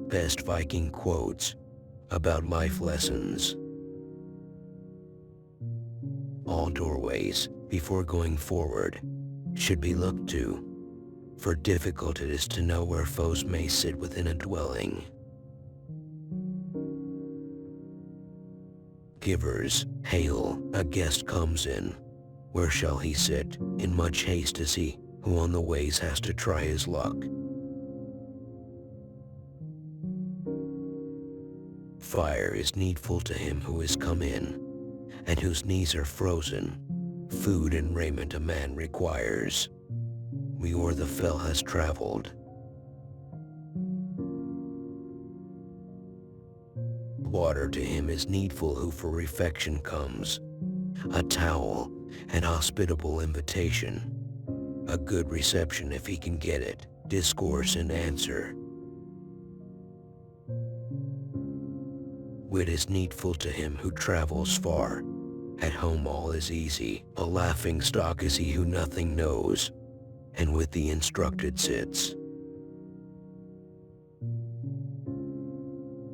Best Viking Quotes about life lessons. All doorways, before going forward, should be looked to, for difficult it is to know where foes may sit within a dwelling. Givers, hail, a guest comes in. Where shall he sit? In much haste is he, who on the ways has to try his luck. Fire is needful to him who is come in, and whose knees are frozen. Food and raiment a man requires. We o'er the fell has traveled. Water to him is needful who for refection comes. A towel, an hospitable invitation. A good reception if he can get it. Discourse and answer. Wit is needful to him who travels far. At home all is easy. A laughing stock is he who nothing knows, and with the instructed sits.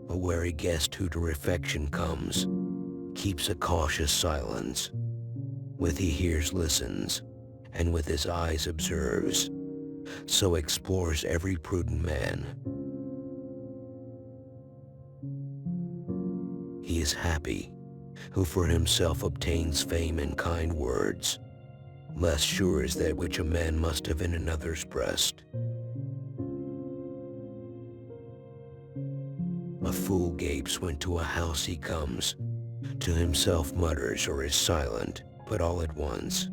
A wary guest who to refection comes, keeps a cautious silence. With he hears listens, and with his eyes observes. So explores every prudent man. He is happy, who for himself obtains fame and kind words. Less sure is that which a man must have in another's breast. A fool gapes when to a house he comes, to himself mutters or is silent, but all at once.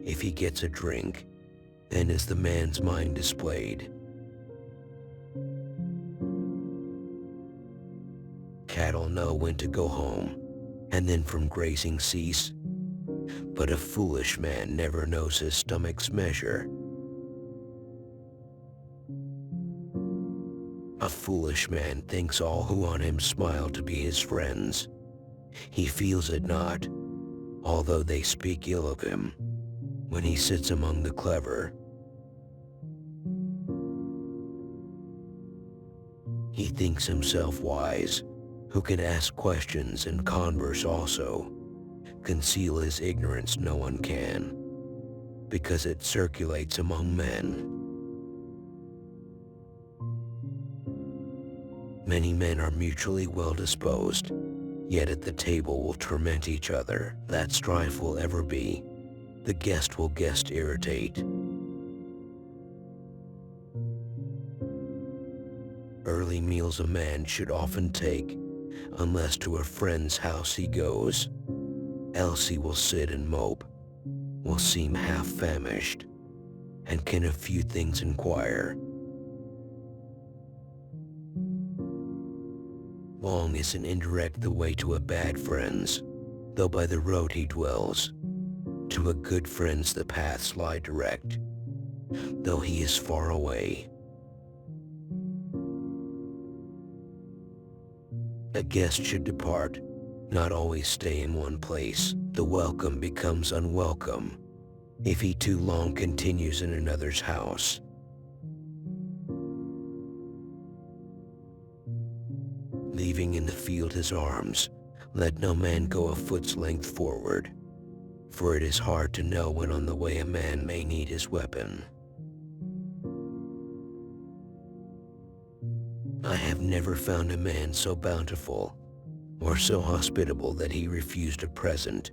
If he gets a drink, then is the man's mind displayed. Cattle know when to go home, and then from grazing cease, but a foolish man never knows his stomach's measure. A foolish man thinks all who on him smile to be his friends. He feels it not, although they speak ill of him, when he sits among the clever. He thinks himself wise, who can ask questions and converse also. Conceal his ignorance no one can, because it circulates among men. Many men are mutually well disposed, yet at the table will torment each other. That strife will ever be. The guest will guest irritate. Early meals a man should often take, unless to a friend's house he goes. Elsie will sit and mope, will seem half famished, and can a few things inquire. Long is an indirect the way to a bad friend's, though by the road he dwells. To a good friend's the paths lie direct, though he is far away. A guest should depart, not always stay in one place. The welcome becomes unwelcome if he too long continues in another's house. Leaving in the field his arms, let no man go a foot's length forward, for it is hard to know when on the way a man may need his weapon. I have never found a man so bountiful or so hospitable that he refused a present,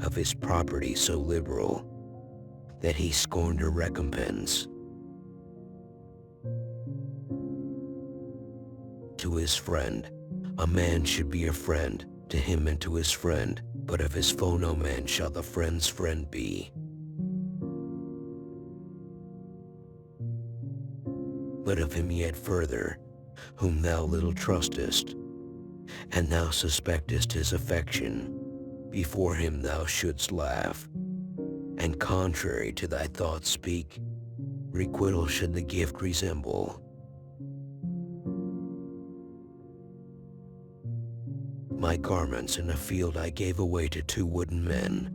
of his property so liberal that he scorned a recompense. To his friend, a man should be a friend, to him and to his friend, but of his foe no man shall the friend's friend be. But of him yet further, whom thou little trustest, and thou suspectest his affection, before him thou shouldst laugh, and contrary to thy thoughts speak. Requital should the gift resemble. My garments in a field I gave away to two wooden men.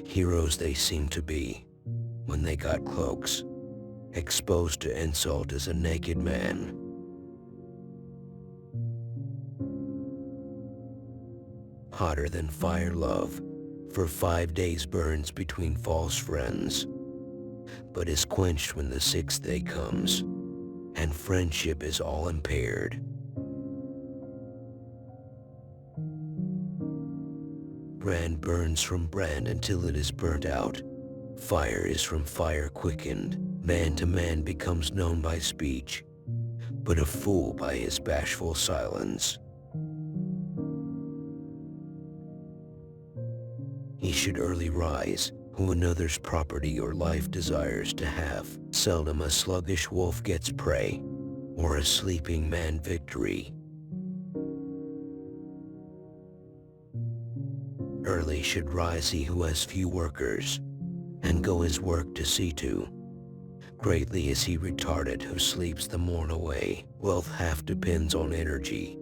Heroes they seemed to be, when they got cloaks. Exposed to insult as a naked man. hotter than fire love, for 5 days burns between false friends, but is quenched when the sixth day comes, and friendship is all impaired. Brand burns from brand until it is burnt out. Fire is from fire quickened. Man to man becomes known by speech, but a fool by his bashful silence. He should early rise, who another's property or life desires to have. Seldom a sluggish wolf gets prey, or a sleeping man victory. Early should rise he who has few workers, and go his work to see to. Greatly is he retarded who sleeps the morn away. Wealth half depends on energy,